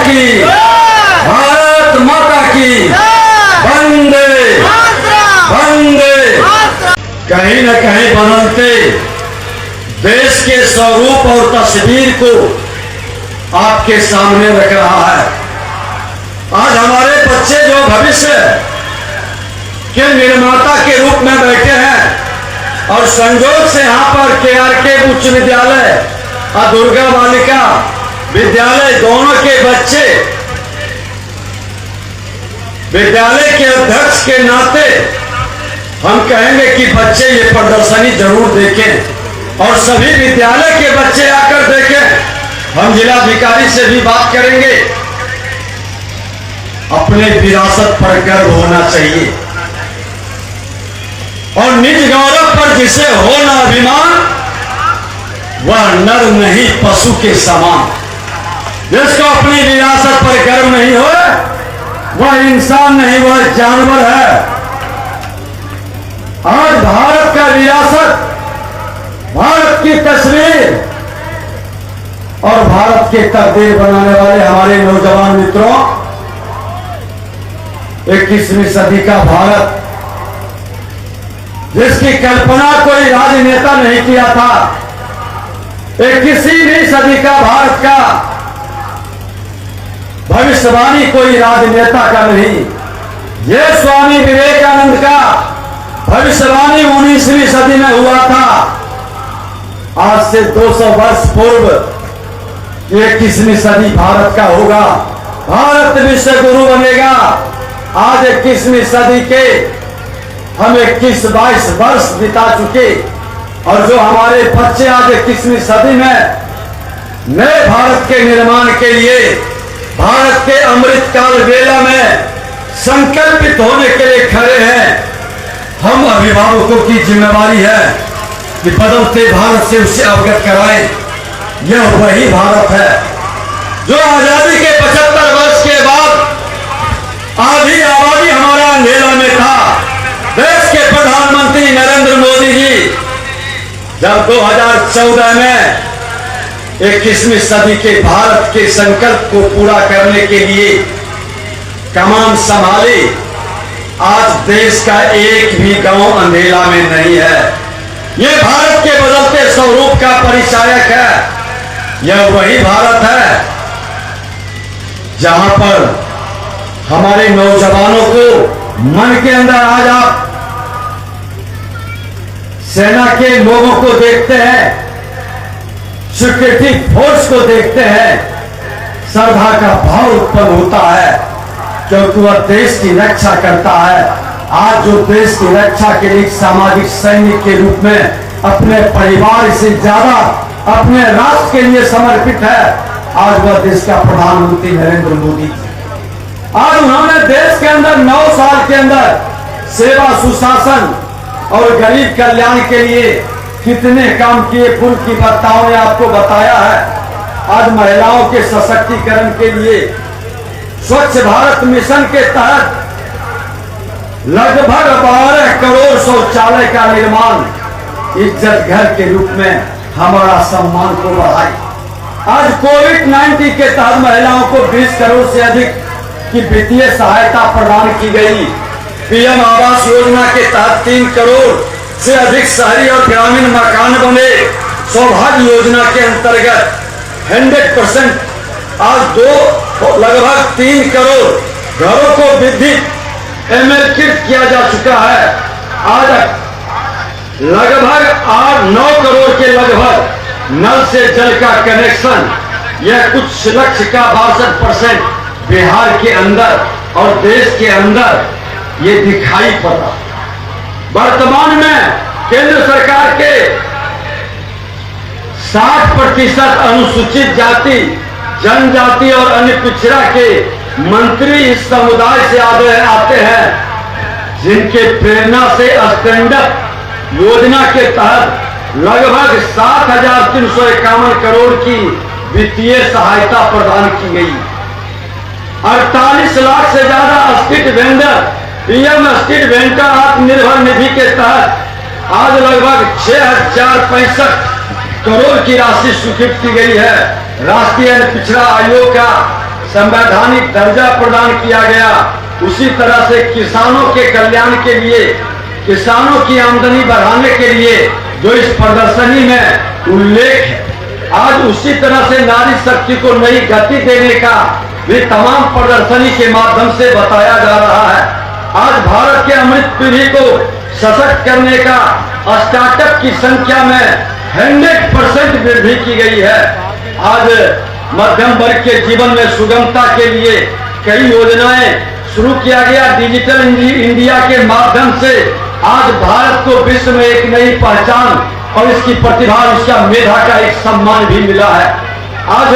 की, भारत माता की, वंदे वंदे। कहीं न कहीं बदलते देश के स्वरूप और तस्वीर को आपके सामने रख रहा है। आज हमारे बच्चे जो भविष्य के निर्माता के रूप में बैठे हैं और संयोग से यहाँ पर KRK उच्च विद्यालय और दुर्गा बालिका विद्यालय दोनों के बच्चे विद्यालय के अध्यक्ष के नाते हम कहेंगे कि बच्चे ये प्रदर्शनी जरूर देखें और सभी विद्यालय के बच्चे आकर देखें। हम जिलाधिकारी से भी बात करेंगे। अपने विरासत पर गर्व होना चाहिए और निज गौरव पर जिसे हो न अभिमान, वह नर नहीं पशु के समान। जिसको अपनी विरासत पर गर्व नहीं हो, वह इंसान नहीं, वह जानवर है। आज भारत का विरासत, भारत की तस्वीर और भारत के तकदीर बनाने वाले हमारे नौजवान मित्रों, 21वीं सदी का भारत जिसकी कल्पना कोई राजनेता नहीं किया था, 21वीं सदी का भारत का भविष्यवाणी कोई राजनेता का नहीं। यह स्वामी विवेकानंद का भविष्यवाणी 19वीं सदी में हुआ था। आज से 200 वर्ष पूर्व 21वीं सदी भारत का होगा, भारत विश्व गुरु बनेगा। आज 21वीं सदी के हम 21-22 वर्ष बिता चुके और जो हमारे बच्चे आज 21वीं सदी में नए भारत के निर्माण के लिए, भारत के अमृत काल वेला में संकल्पित होने के लिए खड़े हैं। हम अभिभावकों की जिम्मेवारी है कि बदलते भारत से उसे अवगत कराएं। यह वही भारत है जो आजादी के 75 वर्ष के बाद आधी आबादी हमारा अंधेरा में था। देश के प्रधानमंत्री नरेंद्र मोदी जी जब 2014 में 21वीं सदी के भारत के संकल्प को पूरा करने के लिए कमान संभाली, आज देश का एक भी गांव अंधेरा में नहीं है। यह भारत के बदलते स्वरूप का परिचायक है। यह वही भारत है जहां पर हमारे नौजवानों को मन के अंदर आज आप सेना के लोगों को देखते हैं, सिक्योरिटी फोर्स को देखते हैं, श्रद्धा का भाव उत्पन्न होता है क्योंकि वह देश की रक्षा करता है। आज जो देश की रक्षा के लिए सामाजिक सैनिक के रूप में अपने परिवार से ज्यादा अपने राष्ट्र के लिए समर्पित है, आज वह देश का प्रधानमंत्री नरेंद्र मोदी। आज उन्होंने देश के अंदर 9 साल के अंदर सेवा, सुशासन और गरीब कल्याण के लिए कितने काम किए, पुल की वार्ताओं ने आपको बताया है। आज महिलाओं के सशक्तिकरण के लिए स्वच्छ भारत मिशन के तहत लगभग 12 करोड़ शौचालय का निर्माण इज्जत घर के रूप में हमारा सम्मान को बढ़ाई। आज कोविड-19 के तहत महिलाओं को 20 करोड़ से अधिक की वित्तीय सहायता प्रदान की गई। PM आवास योजना के तहत 3 करोड़ से अधिक शहरी और ग्रामीण मकान बने। सौभाग्य योजना के अंतर्गत 100% आज लगभग 3 करोड़ घरों को विद्युत एमएलकृत किया जा चुका है। आज लगभग 8-9 करोड़ के लगभग नल से जल का कनेक्शन, यह कुछ लक्ष्य का 62% बिहार के अंदर और देश के अंदर ये दिखाई पड़ा। वर्तमान में केंद्र सरकार के 60% अनुसूचित जाति, जनजाति और अन्य पिछड़ा के मंत्री इस समुदाय से आते हैं, जिनके प्रेरणा से स्टैंड अप योजना के तहत लगभग 7,351 करोड़ की वित्तीय सहायता प्रदान की गई। 48 लाख से ज्यादा street vendor PM street vendor Atmanirbhar Nidhi के तहत आज लगभग 6,065 करोड़ की राशि स्वीकृत की गई है। राष्ट्रीय पिछड़ा आयोग का संवैधानिक दर्जा प्रदान किया गया, उसी तरह से किसानों के कल्याण के लिए, किसानों की आमदनी बढ़ाने के लिए जो इस प्रदर्शनी में उल्लेख है, आज उसी तरह से नारी शक्ति को नई गति देने का भी तमाम प्रदर्शनी के माध्यम से बताया जा रहा है। आज भारत के अमृत पीढ़ी को सशक्त करने का स्टार्टअप की संख्या में 100% वृद्धि की गई है। आज मध्यम वर्ग के जीवन में सुगमता के लिए कई योजनाएं शुरू किया गया। डिजिटल इंडिया के माध्यम से आज भारत को विश्व में एक नई पहचान और इसकी प्रतिभा, इसका मेधा का एक सम्मान भी मिला है। आज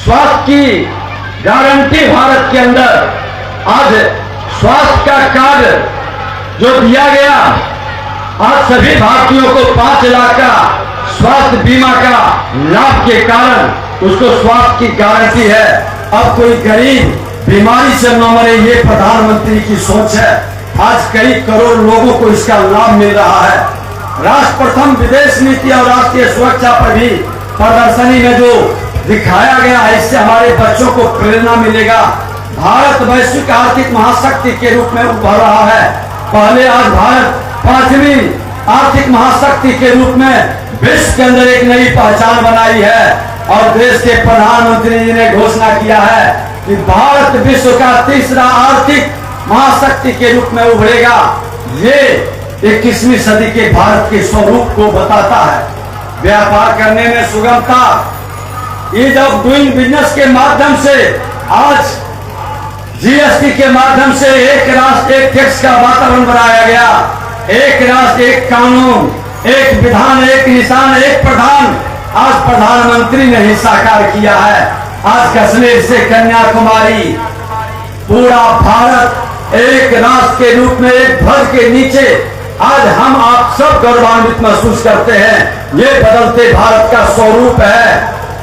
स्वास्थ्य की गारंटी भारत के अंदर, आज स्वास्थ्य का कार्ड जो दिया गया, आज सभी भारतीयों को 5 लाख का स्वास्थ्य बीमा का लाभ के कारण उसको स्वास्थ्य की गारंटी है। अब कोई गरीब बीमारी से न मरे, ये प्रधानमंत्री की सोच है। आज कई करोड़ लोगों को इसका लाभ मिल रहा है। राष्ट्र प्रथम विदेश नीति और राष्ट्रीय सुरक्षा पर भी प्रदर्शनी में जो दिखाया गया है, इससे हमारे बच्चों को प्रेरणा मिलेगा। भारत वैश्विक आर्थिक महाशक्ति के रूप में उभर रहा है। पहले आज भारत 5वीं आर्थिक महाशक्ति के रूप में विश्व के अंदर एक नई पहचान बनाई है और देश के प्रधानमंत्री जी ने घोषणा किया है कि भारत विश्व का 3रा आर्थिक महाशक्ति के रूप में उभरेगा। ये 21वीं सदी के भारत के स्वरूप को बताता है। व्यापार करने में सुगमता, ईज ऑफ डूइंग बिजनेस के माध्यम से, आज जीएसटी के माध्यम से एक राष्ट्र एक टैक्स का वातावरण बनाया गया। एक राष्ट्र एक कानून, एक विधान, एक निशान, एक प्रधान, आज प्रधानमंत्री ने ही साकार किया है। आज कश्मीर से कन्याकुमारी, पूरा भारत एक राष्ट्र के रूप में एक ध्वज के नीचे आज हम आप सब गौरवान्वित महसूस करते हैं। ये बदलते भारत का स्वरूप है।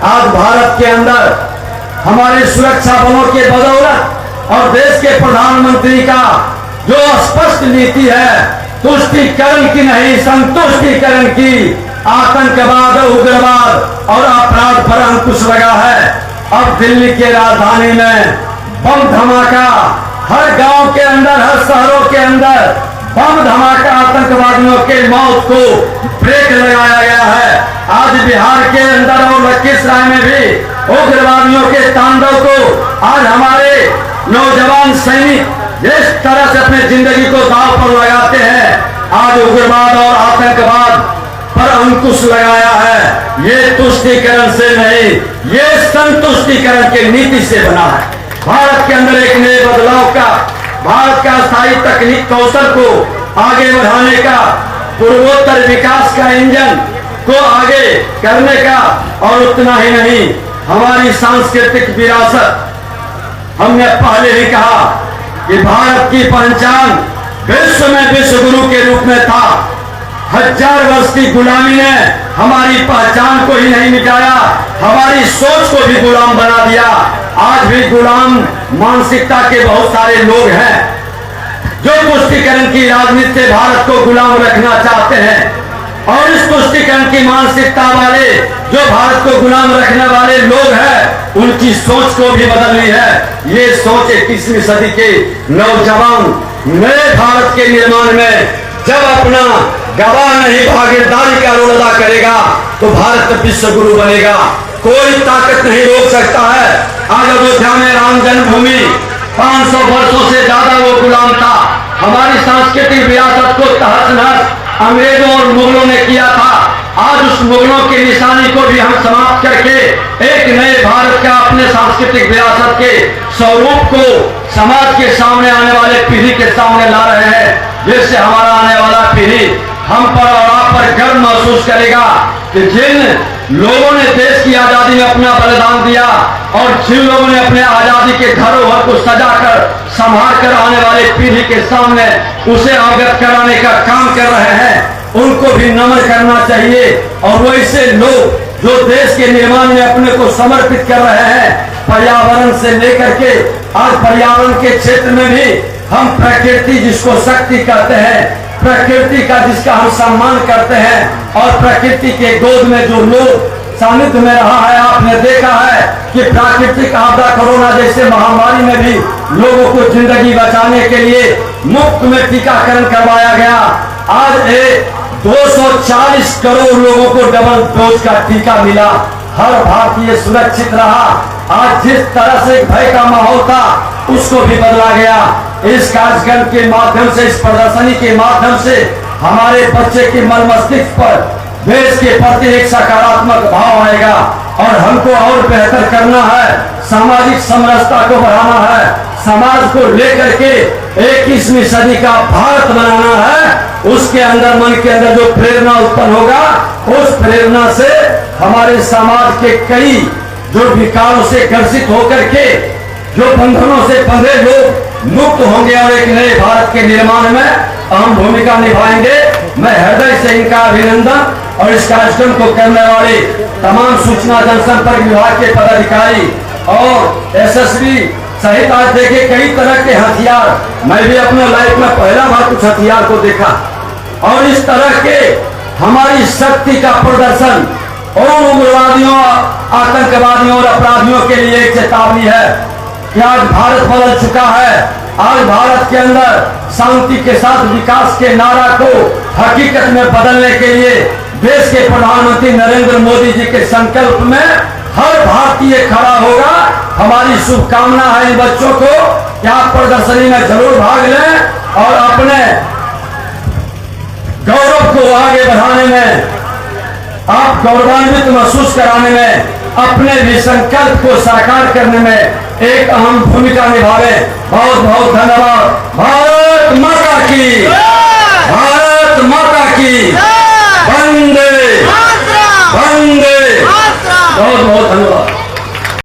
आज भारत के अंदर हमारे सुरक्षा बलों के बदौलत और देश के प्रधानमंत्री का जो स्पष्ट नीति है, तुष्टीकरण की नहीं संतुष्टीकरण की, आतंकवाद, उग्रवाद और अपराध पर अंकुश लगा है। अब दिल्ली के राजधानी में बम धमाका, हर गांव के अंदर, हर शहरों के अंदर बम धमाका, आतंकवादियों के मौत को ब्रेक लगाया गया है। आज बिहार के अंदर और लखीसराय में भी उग्रवादियों के तांडव को आज हमारे नौजवान सैनिक जिस तरह से अपने जिंदगी को दांव पर लगाते हैं, आज उग्रवाद और आतंकवाद पर अंकुश लगाया है। ये तुष्टीकरण से नहीं, ये संतुष्टीकरण की नीति से बना है। भारत के अंदर एक नए बदलाव का, भारत का स्थायी तकनीक कौशल को आगे बढ़ाने का, पूर्वोत्तर विकास का इंजन को आगे करने का, और उतना ही नहीं, हमारी सांस्कृतिक विरासत, हमने पहले ही कहा कि भारत की पहचान विश्व में विश्व गुरु के रूप में था। 1000 वर्ष की गुलामी ने हमारी पहचान को ही नहीं मिटाया, हमारी सोच को भी गुलाम बना दिया। आज भी गुलाम मानसिकता के बहुत सारे लोग हैं जो तुष्टीकरण की राजनीति से भारत को गुलाम रखना चाहते हैं, और इस तुष्टीकरण की मानसिकता वाले जो भारत को गुलाम रखने वाले लोग हैं, उनकी सोच को भी बदलनी है। ये सोच 21वीं सदी के नौजवान नए भारत के निर्माण में जब अपना गवाह नहीं भागीदारी का रोल अदा करेगा तो भारत विश्व गुरु बनेगा। कोई ताकत नहीं रोक सकता है। आज अयोध्या में राम जन्मभूमि 500 वर्षों से ज्यादा वो गुलाम था। हमारी सांस्कृतिक विरासत को तहस नहस अंग्रेजों और मुगलों ने किया था। आज उस मुगलों की निशानी को भी हम समाप्त करके एक नए भारत का, अपने सांस्कृतिक विरासत के स्वरूप को समाज के सामने आने वाले पीढ़ी के सामने ला रहे हैं, जिससे हमारा आने वाला पीढ़ी हम पर और आप पर गर्व महसूस करेगा कि जिन लोगों ने देश की आजादी में अपना बलिदान दिया और जिन लोगों ने अपने आजादी के धरोहर को सजाकर संभाल कर आने वाले पीढ़ी के सामने उसे अवगत कराने का काम कर रहे हैं, उनको भी नमन करना चाहिए। और वैसे लोग जो देश के निर्माण में अपने को समर्पित कर रहे हैं, पर्यावरण से लेकर के आज पर्यावरण के क्षेत्र में भी हम प्रकृति जिसको शक्ति कहते हैं, प्रकृति का जिसका हम सम्मान करते हैं, और प्रकृति के गोद में जो लोग सानिध्य में रहा है। आपने देखा है कि प्राकृतिक आपदा कोरोना जैसे महामारी में भी लोगों को जिंदगी बचाने के लिए मुफ्त में टीकाकरण करवाया गया। आज 240 करोड़ लोगों को डबल डोज का टीका मिला। हर भारतीय सुरक्षित रहा। आज जिस तरह से भय का माहौल था उसको भी बदला गया। इस कार्यक्रम के माध्यम से, इस प्रदर्शनी के माध्यम से हमारे बच्चे के मन मस्तिष्क पर देश के प्रति एक सकारात्मक भाव आएगा और हमको और बेहतर करना है, सामाजिक समरसता को बढ़ाना है, समाज को लेकर के 21वीं सदी का भारत बनाना है। उसके अंदर, मन के अंदर जो प्रेरणा उत्पन्न होगा, उस प्रेरणा से हमारे समाज के कई जो विकारों से ग्रसित होकर के, जो बंधनों से बंधे लोग मुक्त होंगे और एक नए भारत के निर्माण में अहम भूमिका निभाएंगे। मैं हृदय से इनका अभिनंदन और इस कार्यक्रम को करने वाले तमाम सूचना जनसंपर्क विभाग के पदाधिकारी और एसएसबी सहित आज देखे कई तरह के हथियार, मैं भी अपने लाइफ में पहला बार कुछ हथियार को देखा और इस तरह के हमारी शक्ति का प्रदर्शन और उग्रवादियों, आतंकवादियों और अपराधियों के लिए एक चेतावनी है कि आज भारत बदल चुका है। आज भारत के अंदर शांति के साथ विकास के नारा को हकीकत में बदलने के लिए देश के प्रधानमंत्री नरेंद्र मोदी जी के संकल्प में हर भारतीय खड़ा होगा। हमारी शुभकामना है इन बच्चों को कि आप प्रदर्शनी में जरूर भाग लें और अपने गौरव को आगे बढ़ाने में, आप गौरवान्वित महसूस कराने में, अपने भी संकल्प को साकार करने में एक अहम भूमिका निभावे। बहुत बहुत धन्यवाद। भारत माता की, भारत माता की, वंदे वंदे। बहुत बहुत धन्यवाद।